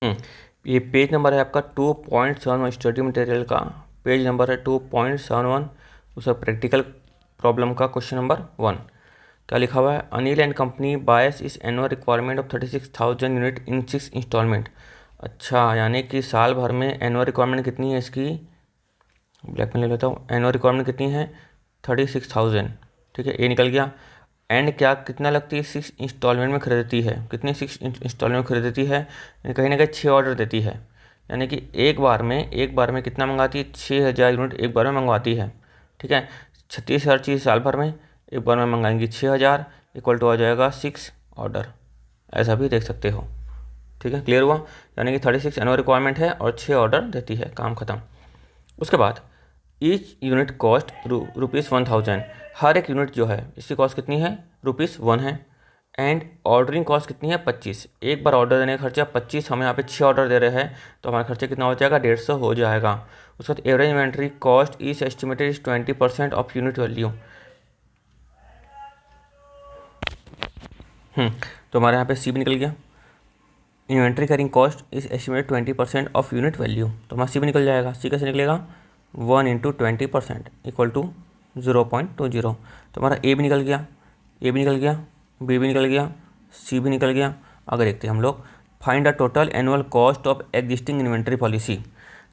हम्म, ये page number है आपका 2.71 स्टडी मटेरियल का, पेज नंबर है 2.71, उसका प्रैक्टिकल प्रॉब्लम का क्वेश्चन नंबर 1। क्या लिखा हुआ है? Anil and company buys is annual requirement of 36,000 unit in 6 installment. अच्छा, यानी कि साल भर में एनुअल रिक्वायरमेंट कितनी है इसकी? ब्लैक में ले लेता हूँ। एनुअल रिक्वायरमेंट कितनी है? 36,000। ठीक है, ये निकल गया। एंड क्या कितना लगती है? 6 इंस्टॉलमेंट में खरीदती है। कितनी 6 इंस्टॉलमेंट में खरीदती है? कहीं ना कहीं 6 ऑर्डर देती है, यानी कि एक बार में कितना मंगाती है? 6,000 यूनिट एक बार में मंगवाती है। ठीक है, 36,000 चीज़ साल भर में, एक बार में मंगाएंगी 6,000, इक्वल टू आ जाएगा 6 ऑर्डर। ऐसा भी देख सकते हो। ठीक है, क्लियर हुआ? यानी कि 36 एनुअल रिक्वायरमेंट है और 6 ऑर्डर देती है, काम खत्म। उसके बाद ईच यूनिट कॉस्ट ₹1,000। हर एक यूनिट जो है इसकी कॉस्ट कितनी है? ₹1 है। एंड ऑर्डरिंग कॉस्ट कितनी है? 25। एक बार ऑर्डर देने का खर्चा 25, हमें यहाँ पे 6 ऑर्डर दे रहे हैं तो हमारा खर्चा कितना हो जाएगा? 150 हो जाएगा। उसके बाद average inventory cost is estimated is 20% of unit value. तो हमारे यहाँ पे सी भी निकल गया। Inventory carrying cost is estimated 20% of unit value, तो हमारा सी भी निकल जाएगा। सी कैसे निकलेगा? 1 × 20% इक्वल टू 0.20। तो हमारा ए भी निकल गया, ए भी निकल गया, बी भी निकल गया, सी भी निकल गया। अगर देखते हैं हम लोग, find the total annual cost of existing inventory policy.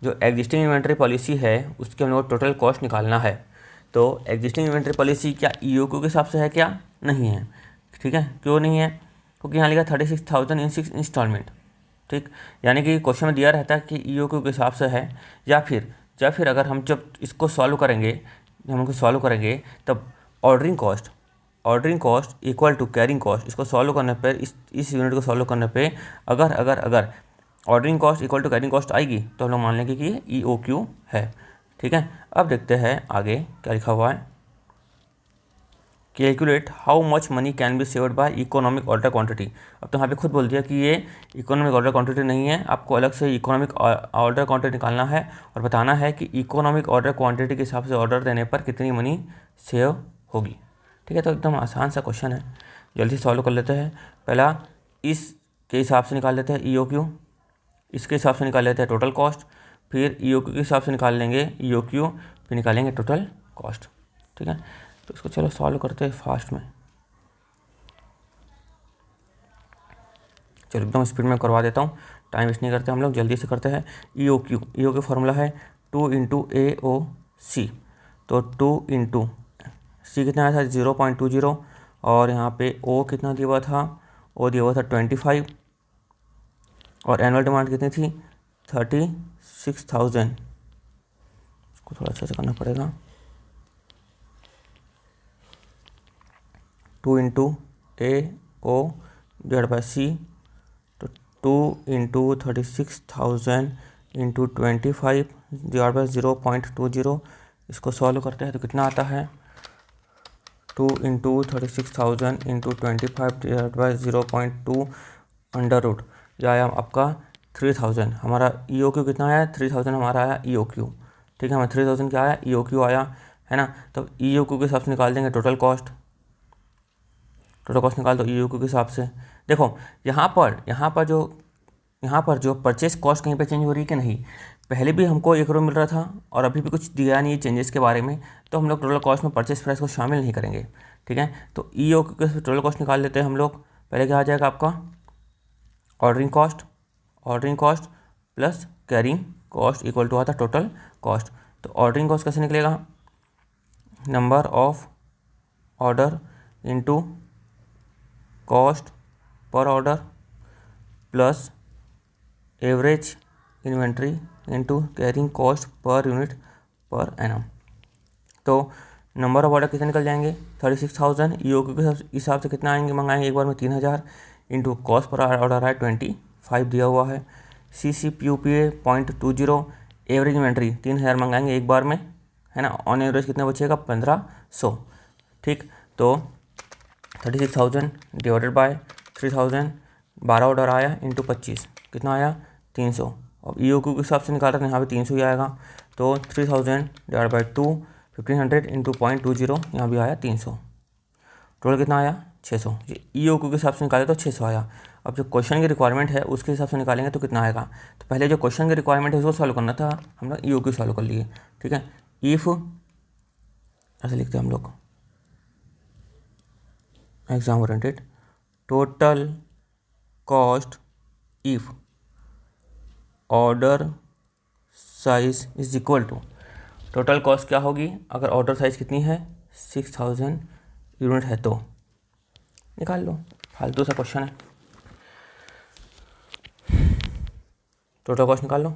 जो एग्जिस्टिंग इन्वेंट्री पॉलिसी है उसके हम लोग टोटल कॉस्ट निकालना है। तो एग्जिस्टिंग इन्वेंट्री पॉलिसी क्या ईओक्यू के हिसाब से है? क्या नहीं है? ठीक है, क्यों नहीं है? क्योंकि यहाँ लिखा 36,000 इन 6 इंस्टॉलमेंट। ठीक, यानी कि क्वेश्चन में दिया रहता है कि ईओक्यू के हिसाब से है, या फिर अगर हम जब इसको सॉल्व करेंगे, तब ordering cost equal to carrying cost, इसको सॉल्व करने पर, इस यूनिट को सॉल्व करने पे अगर ordering cost equal to carrying cost आएगी तो हम लोग मान लेंगे कि ये ईओक्यू है। ठीक है, अब देखते हैं आगे क्या लिखा हुआ है। Calculate how much money can be saved by economic order quantity. अब तो यहाँ पे खुद बोल दिया कि ये इकोनॉमिक ऑर्डर क्वांटिटी नहीं है, आपको अलग से इकोनॉमिक ऑर्डर क्वांटिटी निकालना है और बताना है कि इकोनॉमिक ऑर्डर क्वांटिटी के हिसाब से ऑर्डर देने पर कितनी मनी सेव होगी। ठीक है, तो एकदम आसान सा क्वेश्चन है, जल्दी सॉल्व कर लेते हैं। पहला इसके हिसाब से निकाल लेते हैं ईओक्यू, इसके हिसाब से निकाल लेते हैं टोटल कॉस्ट, फिर ईओक्यू के हिसाब से निकाल लेंगे ईओक्यू, फिर निकालेंगे टोटल कॉस्ट। ठीक है, तो इसको चलो सॉल्व करते हैं फास्ट में। चलो एकदम स्पीड में करवा देता हूँ, टाइम वेस्ट नहीं करते हम लोग, जल्दी से करते हैं। ईओक्यू फॉर्मूला है 2 × AOC। तो 2 × C कितना आया था? 0.20। और यहाँ पे O कितना दिया हुआ था? O दिया हुआ था 25। और एनुअल डिमांड कितनी थी? 36,000। इसको थोड़ा अच्छा से करना पड़ेगा। 2 × AO/C, तो 2 × 36,000 × 25/0.20। इसको सॉल्व करते हैं तो कितना आता है? 2 × 36,000 × 25/0.2 अंडर रूट, यह आया आपका 3,000। हमारा ईओक्यू कितना आया? 3,000 हमारा आया ईओक्यू। ठीक है, हमारा 3,000 क्या आया? ईओक्यू आया, है ना। तो ईओक्यू के हिसाब से निकाल देंगे टोटल कॉस्ट निकाल दो ईओक्यू के हिसाब से। देखो यहाँ पर जो परचेस कॉस्ट कहीं पे चेंज हो रही है कि नहीं? पहले भी हमको 1 रुपये मिल रहा था और अभी भी कुछ दिया नहीं चेंजेस के बारे में, तो हम लोग टोटल कॉस्ट में परचेस प्राइस को शामिल नहीं करेंगे। ठीक है, तो ईओक्यू के टोटल कॉस्ट निकाल लेते हैं हम लोग। पहले क्या आ जाएगा आपका? Ordering cost plus carrying cost equal to आता टोटल कॉस्ट। तो ऑर्डरिंग कॉस्ट कैसे निकलेगा? Number of order into cost per order plus average inventory into carrying cost per unit per annum. तो नंबर ऑफ ऑर्डर कितने निकल जाएंगे? 36,000। EOQ के हिसाब से कितना मंगाएंगे? एक बार में 3,000 इंटू कॉस्ट पर ऑर्डर है 25 दिया हुआ है। CCPUPA 0.20। एवरेज इन्वेंट्री 3,000 मंगाएंगे एक बार में, है ना। ऑन एवरेज कितना बचेगा? 1,500। ठीक, तो 36,000 डिवाइडेड बाय 3,000, 12 ऑर्डर आया इंटू 25 कितना आया? 300। अब ईओक्यू के हिसाब से निकाल रहे हैं, यहाँ पे 300 ही आएगा। तो 3,000 डिवाइड बाई 2, 1,500 इंटू 0.20, यहाँ भी आया 300। टोटल कितना आया? 600। ईओक्यू के हिसाब से निकाले तो 600 आया। अब जो क्वेश्चन की रिक्वायरमेंट है उसके हिसाब से निकालेंगे तो कितना आएगा। तो पहले जो क्वेश्चन की रिक्वायरमेंट है उसको सॉल्व करना था, हम लोग ईओक्यू सॉल्व कर लिए। ठीक है, इफ़ ऐसे लिखते हैं हम लोग, exam oriented, total cost if order size is equal to, total cost क्या होगी अगर ऑर्डर साइज कितनी है 6000 यूनिट है तो। निकाल लो, फालतू सा क्वेश्चन है। टोटल कॉस्ट निकाल लो।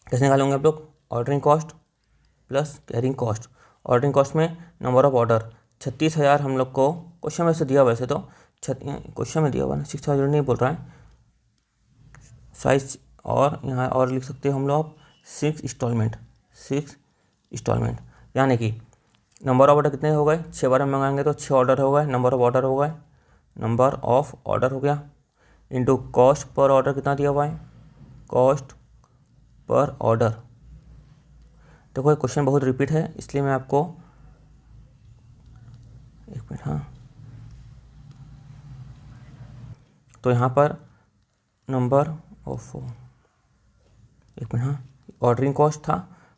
कैसे निकालोगे आप लोग, ordering cost plus carrying cost. Ordering cost में नंबर ऑफ ऑर्डर 36,000 हम लोग को क्वेश्चन में से दिया, वैसे तो क्वेश्चन में दिया हुआ ना, 6000 नहीं बोल रहा है साइज, और यहाँ और लिख सकते हो हम लोग 6 इंस्टॉलमेंट, यानी कि नंबर ऑफ ऑर्डर कितने हो गए, 6 बार में मंगाएंगे तो 6 ऑर्डर हो गए, नंबर ऑफ ऑर्डर हो गए, नंबर ऑफ ऑर्डर हो गया, इंटू कॉस्ट पर ऑर्डर कितना दिया हुआ है, कॉस्ट पर ऑर्डर। देखो ये क्वेश्चन बहुत रिपीट है इसलिए मैं आपको एक मिनट, हाँ, तो यहाँ पर नंबर ऑफ, एक मिनट, हाँ, ऑर्डरिंग कॉस्ट था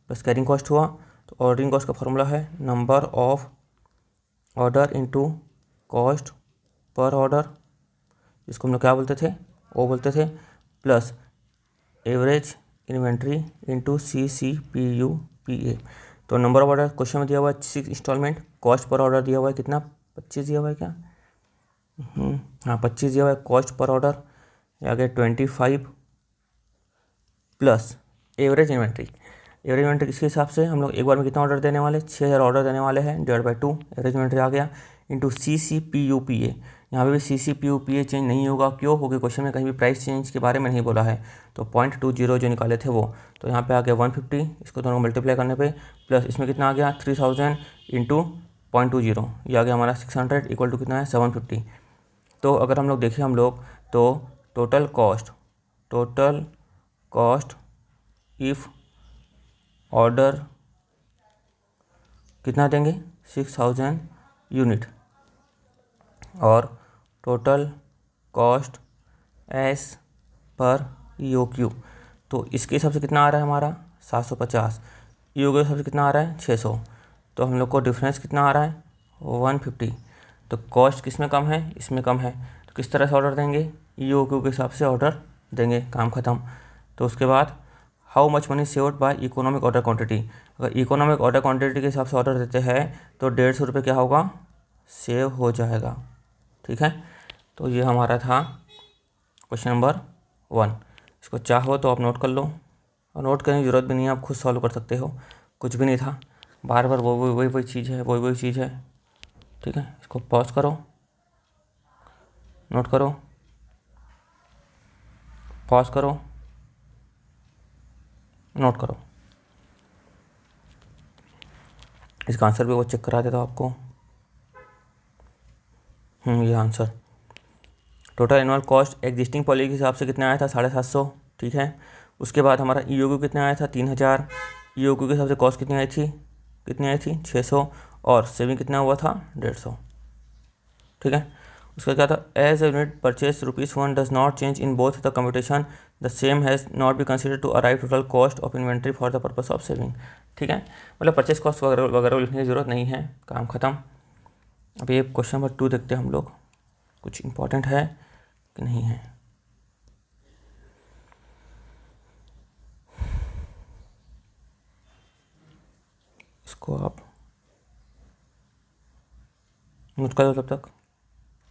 प्लस कैरिंग कॉस्ट हुआ, तो ऑर्डरिंग कॉस्ट का फॉर्मूला है number of order into cost per order, जिसको हम लोग क्या बोलते थे, वो बोलते थे, plus average inventory into CCPUPA। तो नंबर ऑफ ऑर्डर क्वेश्चन में दिया हुआ है 6 इंस्टॉलमेंट, कॉस्ट पर ऑर्डर दिया हुआ है कितना, 25 दिया हुआ है क्या, हाँ 25 दिया हुआ है कॉस्ट पर ऑर्डर, आगे 25 plus average inventory. Average inventory किसके हिसाब से, हम लोग एक बार में कितना ऑर्डर देने वाले, 6000 ऑर्डर देने वाले हैं, /2 एवरेज इन्वेंट्री आ गया, इंटू CCPUPA। यहाँ पे भी CCPUPA चेंज नहीं होगा, क्यों, क्योंकि क्वेश्चन में कहीं भी प्राइस चेंज के बारे में नहीं बोला है। तो 0.20 जो निकाले थे वो, तो यहाँ पे आ गया 150, इसको दोनों मल्टीप्लाई करने पे, प्लस इसमें कितना आ गया 3000 इंटू 0.20, ये आ गया हमारा 600 इक्वल टू कितना है 750। तो अगर हम लोग देखें हम लोग तो टोटल कॉस्ट इफ़ ऑर्डर कितना देंगे 6000 यूनिट, और टोटल कॉस्ट एस पर EOQ, तो इसके हिसाब से कितना आ रहा है हमारा 750, EOQ के हिसाब से कितना आ रहा है 600, तो हम लोग को डिफरेंस कितना आ रहा है 150। तो कॉस्ट किस में कम है, इसमें कम है, तो किस तरह से ऑर्डर देंगे, EOQ के हिसाब से ऑर्डर देंगे, काम ख़त्म। तो उसके बाद how much money saved by economic order quantity, अगर इकोनॉमिक ऑर्डर क्वांटिटी के हिसाब से ऑर्डर देते हैं तो 150 रुपये क्या होगा, सेव हो जाएगा। ठीक है, तो ये हमारा था क्वेश्चन नंबर 1। इसको चाहो तो आप नोट कर लो, और नोट करने की ज़रूरत भी नहीं है, आप खुद सॉल्व कर सकते हो, कुछ भी नहीं था, बार बार वही चीज़ है, वही चीज़ है। ठीक है, इसको पॉज करो, नोट करो, पॉज करो, नोट करो, इसका आंसर भी वो चेक करा देता हूँ आपको। ये answer, total annual cost existing policy के हिसाब से कितना आया था 750। ठीक है, उसके बाद हमारा EOQ कितना आया था 3000, EOQ के हिसाब से कॉस्ट कितनी आई थी 600, और सेविंग कितना हुआ था 150। ठीक है, उसका क्या था, as a unit purchase ₹1 does not change in both the computation, the same has not be consider to arrive total cost of inventory for the purpose of saving. ठीक है, मतलब परचेज कॉस्ट वगैरह लिखने की ज़रूरत नहीं है, काम ख़त्म। अब ये क्वेश्चन नंबर 2 देखते हैं हम लोग, कुछ इंपॉर्टेंट है कि नहीं है। इसको आप नोट कर लो तब तक।